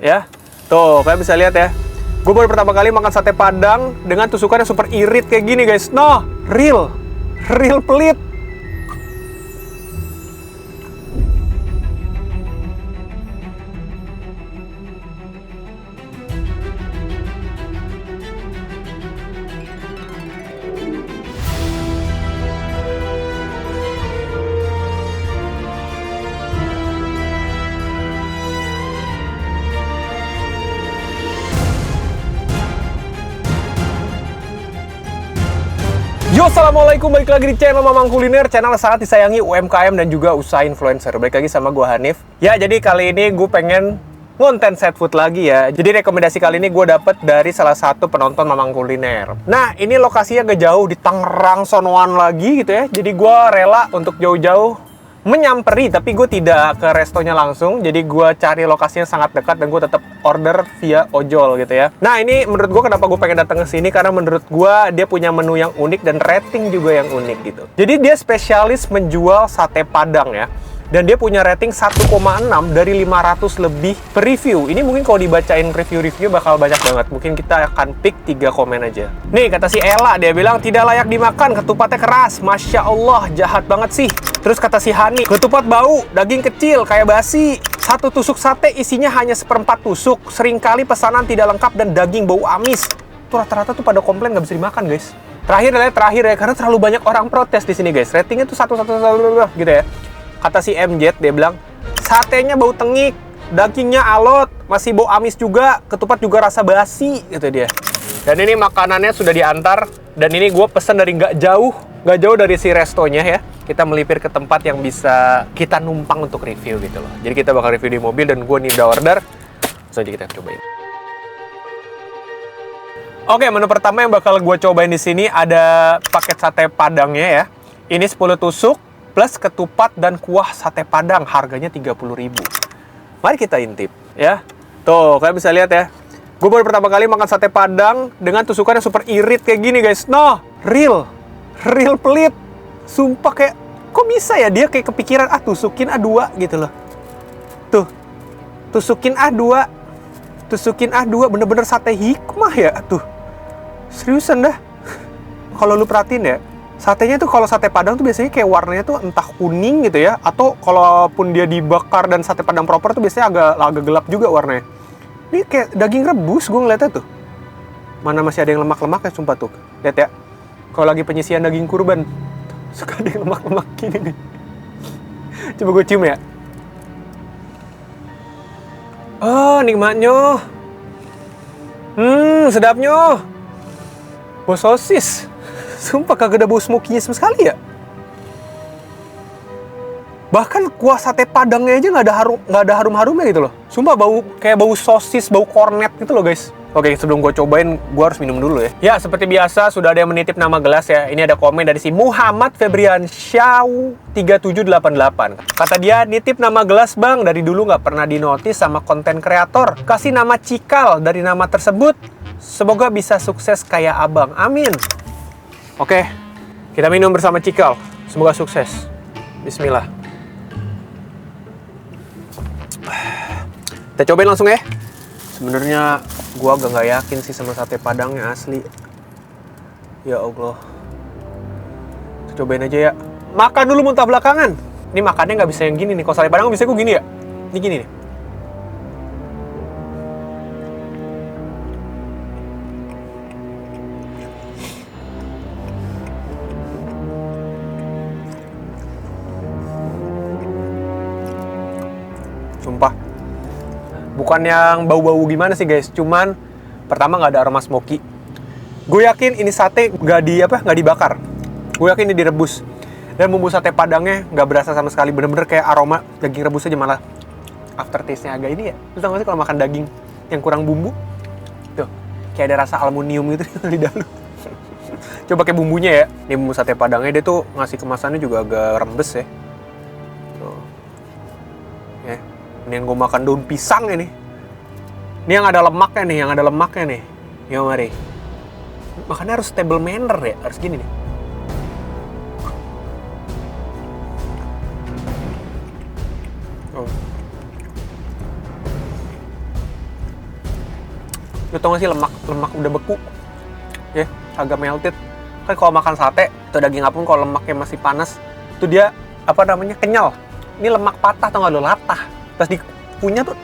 Ya. Tuh, kalian bisa lihat ya. Gue baru pertama kali makan sate Padang dengan tusukan yang super irit kayak gini, guys. Noh, real pelit. Yo, assalamualaikum, balik lagi di channel Mamang Kuliner, channel sangat disayangi UMKM dan juga usaha influencer. Balik lagi sama gue Hanif. Ya, jadi kali ini gue pengen ngonten set food lagi ya. Jadi rekomendasi kali ini gue dapet dari salah satu penonton Mamang Kuliner. Nah, ini lokasinya agak jauh di Tangerang sonoan lagi gitu ya. Jadi gue rela untuk jauh-jauh menyamperi, tapi gue tidak ke restonya langsung. Jadi gue cari lokasinya sangat dekat dan gue tetap order via ojol gitu ya. Nah, ini menurut gue kenapa gue pengen datang ke sini, karena menurut gue dia punya menu yang unik dan rating juga yang unik gitu. Jadi dia spesialis menjual sate Padang ya. Dan dia punya rating 1,6 dari 500 lebih per review. Ini mungkin kalau dibacain review-review bakal banyak banget. Mungkin kita akan pick 3 komen aja. Nih, kata si Ella, dia bilang tidak layak dimakan, ketupatnya keras. Masya Allah, jahat banget sih. Terus kata si Hani, ketupat bau, daging kecil, kayak basi. Satu tusuk sate isinya hanya 1/4 tusuk. Seringkali pesanan tidak lengkap dan daging bau amis. Tuh rata-rata tuh pada komplain nggak bisa dimakan, guys. Terakhir ya, karena terlalu banyak orang protes di sini, guys. Ratingnya tuh 1,1 gitu ya. Kata si MJ, dia bilang, satenya bau tengik, dagingnya alot, masih bau amis juga, ketupat juga rasa basi, gitu dia. Dan ini makanannya sudah diantar, dan ini gue pesen dari nggak jauh dari si restonya ya. Kita melipir ke tempat yang bisa kita numpang untuk review gitu loh. Jadi kita bakal review di mobil, dan gue nih udah order, so jadi kita cobain. Oke, menu pertama yang bakal gue cobain di sini ada paket sate Padangnya ya. Ini 10 tusuk, plus ketupat dan kuah sate Padang, harganya 30.000. Mari kita intip ya. Tuh, kalian bisa lihat ya. Gue baru pertama kali makan sate Padang dengan tusukan yang super irit kayak gini, guys. Noh, real pelit. Sumpah, kayak kok bisa ya dia kayak kepikiran tusukin A2 gitu loh. Tuh. Tusukin A2, bener-bener sate hikmah ya tuh. Seriusan dah. Kalau lu perhatiin ya, satenya tuh kalau sate Padang tuh biasanya kayak warnanya tuh entah kuning gitu ya, atau kalaupun dia dibakar dan sate Padang proper tuh biasanya agak gelap juga warnanya. Ini kayak daging rebus gue ngeliatnya tuh. Mana masih ada yang lemak-lemak ya, sumpah tuh. Lihat ya. Kalau lagi penyisian daging kurban, suka ada yang lemak-lemak gini nih. Coba gue cium ya. Oh, nikmatnya. Sedapnya. Bau sosis. Sumpah kagak ada bau smoky-nya sama sekali ya. Bahkan kuah sate Padangnya aja nggak ada harum-harumnya gitu loh. Sumpah kayak bau sosis, bau kornet gitu loh, guys. Oke, sebelum gue cobain, gue harus minum dulu ya. Ya, seperti biasa sudah ada yang menitip nama gelas ya. Ini ada komen dari si Muhammad Febriansyah 3788. Kata dia, nitip nama gelas bang, dari dulu nggak pernah dinotis sama konten kreator. Kasih nama Cikal dari nama tersebut. Semoga bisa sukses kayak abang. Amin. Oke, kita minum bersama Cikal. Semoga sukses. Bismillah. Kita cobain langsung ya. Sebenarnya gua agak nggak yakin sih sama sate Padangnya asli. Ya Allah. Kita cobain aja ya. Makan dulu muntah belakangan. Ini makannya nggak bisa yang gini nih. Kalau sate Padang bisa gue gini ya. Ini gini nih. Sumpah, bukan yang bau-bau gimana sih guys, cuman pertama nggak ada aroma smoky. Gue yakin ini sate nggak dibakar. Gue yakin ini direbus. Dan bumbu sate Padangnya nggak berasa sama sekali, bener-bener kayak aroma daging rebus aja, malah aftertaste-nya agak ini ya. Lu tau gak sih kalau makan daging yang kurang bumbu? Tuh, kayak ada rasa aluminium gitu di dalam. Coba pakai bumbunya ya. Ini bumbu sate Padangnya, dia tuh ngasih kemasannya juga agak rembes ya. Tuh. Ya. Ini yang gue makan daun pisang ini. Ini yang ada lemaknya nih, Yo mari. Makannya harus table manner ya, harus gini nih. Oh. Lu tau gak sih lemak udah beku, ya, agak melted. Kan kalau makan sate atau daging apapun kalau lemaknya masih panas, itu dia kenyal. Ini lemak patah tau gak lo, latah. Pas dipunya tuh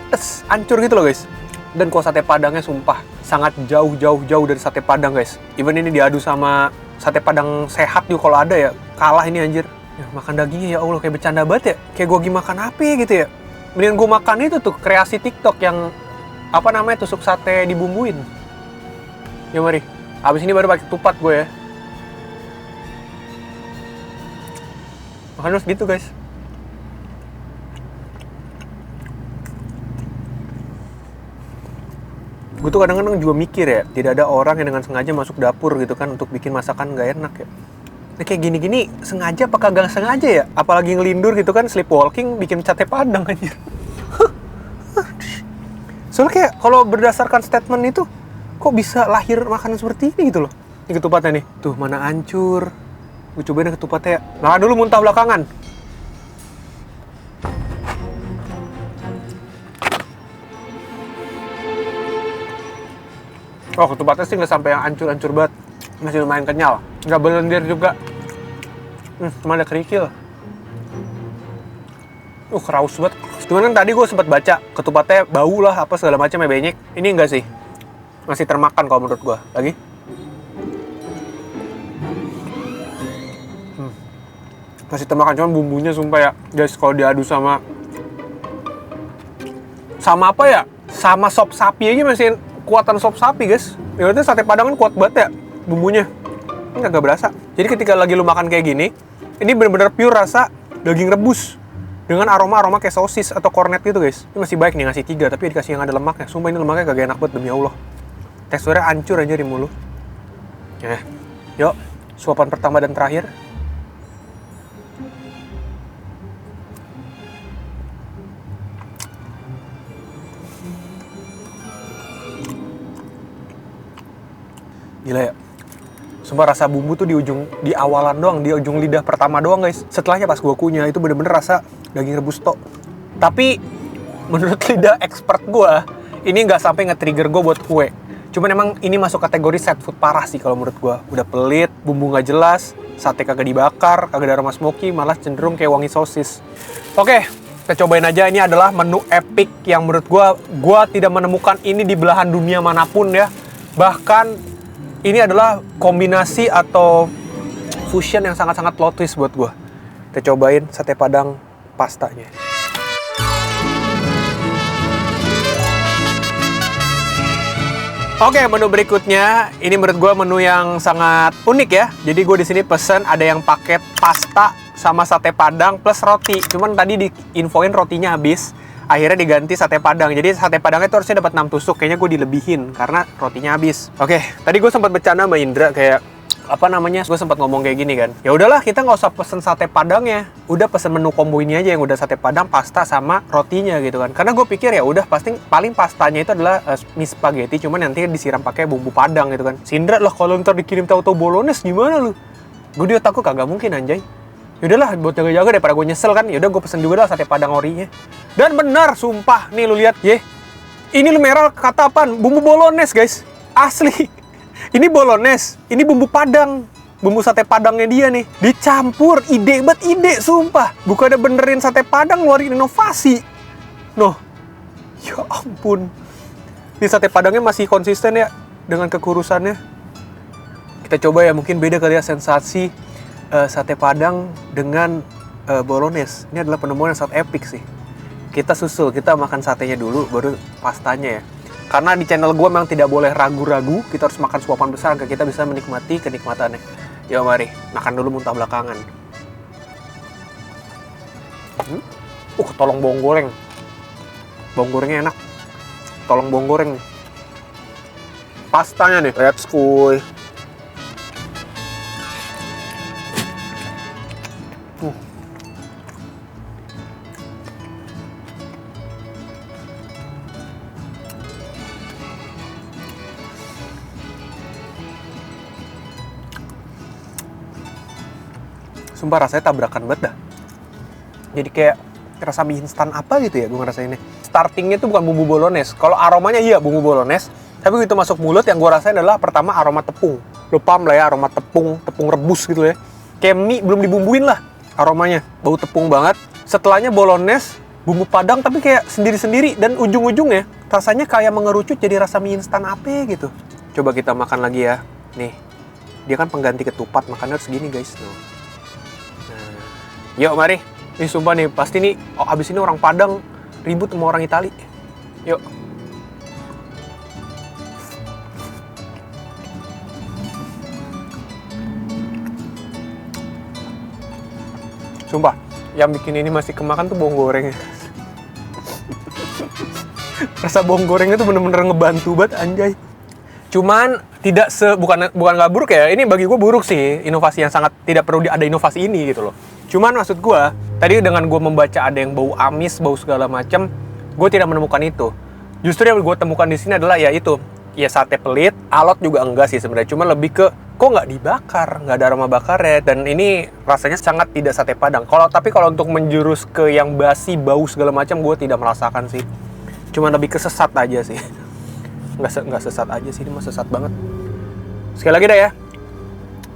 hancur gitu loh guys. Dan kalau sate padangnya sumpah sangat jauh dari sate padang guys. Even ini diadu sama sate padang sehat juga kalau ada ya, kalah ini anjir. Ya, makan dagingnya ya Allah kayak bercanda banget ya. Kayak gue lagi makan apa gitu ya. Mendingan gue makan itu tuh kreasi TikTok yang tusuk sate dibumbuin. Ya mari. Abis ini baru pakai tupat gue ya. Makan harus gitu guys. Gue tuh kadang-kadang juga mikir ya, tidak ada orang yang dengan sengaja masuk dapur gitu kan untuk bikin masakan gak enak ya. Nah, kayak gini-gini sengaja apa kagak sengaja ya? Apalagi ngelindur gitu kan, sleepwalking bikin sate padang anjir. Soalnya kayak kalau berdasarkan statement itu, kok bisa lahir makanan seperti ini gitu loh. Ini ketupatnya nih, tuh mana hancur. Gue cobain ketupatnya ya. Makan dulu, muntah belakangan. Oh, ketupatnya sih nggak sampai yang hancur-hancur banget. Masih lumayan kenyal. Nggak berlendir juga. Cuma ada kerikil. Keraus banget. Cuman kan tadi gue sempat baca, ketupatnya bau lah, apa segala macam ya, benyek. Ini enggak sih. Masih termakan kalau menurut gue. Lagi. Masih termakan, cuman bumbunya sumpah ya. Guys, kalau diadu sama apa ya? Sama sop sapi aja masih kuatan sop sapi guys. Ya itu sate padang kan kuat banget ya bumbunya. Ini agak berasa. Jadi ketika lagi lu makan kayak gini, ini bener-bener pure rasa daging rebus dengan aroma kayak sosis atau kornet gitu guys. Ini masih baik nih ngasih 3, tapi dikasih yang ada lemaknya. Sumpah ini lemaknya kagak enak banget demi Allah. Teksturnya hancur aja di mulut. Yuk, suapan pertama dan terakhir. Gila ya. Sumpah rasa bumbu tuh di awalan doang, di ujung lidah pertama doang guys. Setelahnya pas gua kunyah itu bener-bener rasa daging rebus tok. Tapi menurut lidah expert gua, ini nggak sampai nge-trigger gua buat kue. Cuman emang ini masuk kategori set food parah sih kalau menurut gua. Udah pelit, bumbu nggak jelas, sate kagak dibakar, kagak ada aroma smoky, malah cenderung kayak wangi sosis. Oke, kita cobain aja. Ini adalah menu epic yang menurut gua tidak menemukan ini di belahan dunia manapun ya. Bahkan ini adalah kombinasi atau fusion yang sangat-sangat plot twist buat gue. Kita cobain sate padang pastanya. Oke, menu berikutnya. Ini menurut gue menu yang sangat unik ya. Jadi gue di sini pesen ada yang paket pasta sama sate padang plus roti. Cuman tadi diinfoin rotinya habis. Akhirnya diganti sate padang. Jadi sate padangnya itu harusnya dapat 6 tusuk. Kayaknya gue dilebihin karena rotinya habis. Oke, tadi gue sempat bercanda sama Indra kayak gue sempat ngomong kayak gini kan. Ya udahlah, kita nggak usah pesen sate padangnya. Udah pesen menu combo ini aja yang udah sate padang, pasta sama rotinya gitu kan. Karena gue pikir ya udah pasti paling pastanya itu adalah mie spaghetti, cuman nanti disiram pakai bumbu padang gitu kan. Si Indra lah kalau ntar dikirim tahu-tahu bolognese gimana lu? Gue di otakku kagak mungkin anjay. Yaudahlah, buat jaga-jaga daripada gue nyesel kan. Yaudah gue pesen juga dah sate padang orinya. Dan benar, sumpah. Nih lu lihat, ini lu merah kata apaan? Bumbu bolognese guys. Asli. Ini bolognese, ini bumbu padang. Bumbu sate padangnya dia nih. Dicampur, ide sumpah. Bukannya benerin sate padang, ngeluarin inovasi. Noh, ya ampun. Ini sate padangnya masih konsisten ya dengan kekurusannya. Kita coba ya, mungkin beda kali ya sensasi sate padang dengan bolognese. Ini adalah penemuan yang sangat epic sih. Kita susul, kita makan satenya dulu, baru pastanya ya. Karena di channel gue memang tidak boleh ragu-ragu, kita harus makan suapan besar agar kita bisa menikmati kenikmatannya. Ya mari, makan dulu muntah belakangan. Tolong bawang goreng. Bawang gorengnya enak. Tolong bawang goreng. Pastanya nih, let's go. Sumpah rasanya tabrakan banget dah. Jadi kayak rasa mie instan apa gitu ya gue ngerasainnya. Startingnya tuh bukan bumbu bolognese. Kalau aromanya iya bumbu bolognese. Tapi begitu masuk mulut, yang gue rasain adalah pertama aroma tepung. Lo paham lah ya, aroma tepung rebus gitu ya. Kayak mie belum dibumbuin lah aromanya. Bau tepung banget. Setelahnya bolognese, bumbu padang tapi kayak sendiri-sendiri. Dan ujung-ujungnya rasanya kayak mengerucut jadi rasa mie instan apa gitu. Coba kita makan lagi ya. Nih, dia kan pengganti ketupat, makannya harus segini guys. Nah. Yuk mari. Ini sumpah nih, pasti nih abis ini orang Padang ribut sama orang Itali. Yuk. Sumpah, yang bikin ini masih kemakan tuh bawang gorengnya. Rasa bawang gorengnya tuh bener-bener ngebantu banget, anjay. Cuman tidak bukan nggak buruk ya. Ini bagi gue buruk sih, inovasi yang sangat tidak perlu ada inovasi ini gitu loh. Cuman maksud gue, tadi dengan gue membaca ada yang bau amis, bau segala macam, gue tidak menemukan itu. Justru yang gue temukan di sini adalah ya itu, ya sate pelit, alot juga enggak sih sebenarnya. Cuma lebih ke kok nggak dibakar, nggak ada aroma bakarnya, dan ini rasanya sangat tidak sate Padang. Tapi kalau untuk menjurus ke yang basi, bau segala macam, gue tidak merasakan sih. Cuma lebih ke sesat aja sih. Nggak sesat aja sih, ini mah sesat banget. Sekali lagi dah ya,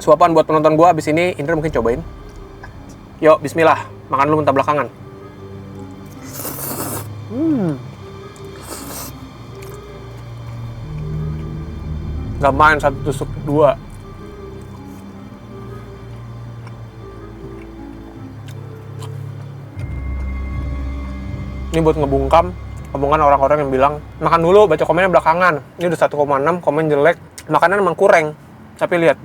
suapan buat penonton gue abis ini, Indra mungkin cobain. Yuk, bismillah, makan dulu mentah belakangan. Nggak main satu tusuk dua. Ini buat ngebungkam omongan orang-orang yang bilang makan dulu, baca komennya belakangan. Ini udah 1,6, komen jelek. Makanan emang kurang. Tapi lihat,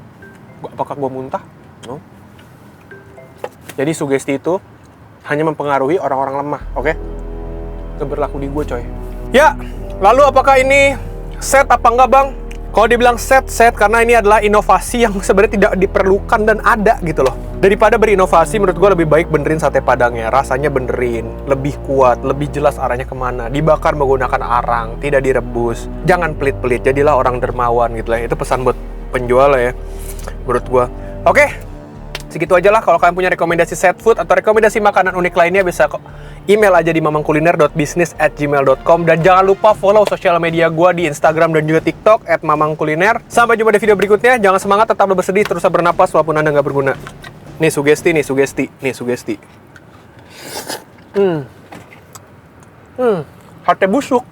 apakah gue muntah? No. Jadi sugesti itu hanya mempengaruhi orang-orang lemah, oke? Itu berlaku di gue, coy. Ya, lalu apakah ini set apa enggak, Bang? Kalau dibilang set karena ini adalah inovasi yang sebenarnya tidak diperlukan dan ada gitu loh. Daripada berinovasi, menurut gue lebih baik benerin sate Padangnya. Rasanya benerin, lebih kuat, lebih jelas arahnya kemana. Dibakar menggunakan arang, tidak direbus. Jangan pelit-pelit, jadilah orang dermawan gitu lah. Itu pesan buat penjual ya, menurut gue. Oke, segitu aja lah. Kalau kalian punya rekomendasi set food atau rekomendasi makanan unik lainnya, bisa email aja di mamangkuliner.bisnis@gmail.com. Dan jangan lupa follow sosial media gue di Instagram dan juga TikTok @mamangkuliner. Sampai jumpa di video berikutnya. Jangan semangat, tetap bersedih, terus bernapas walaupun Anda nggak berguna. Nih sugesti. Sate busuk.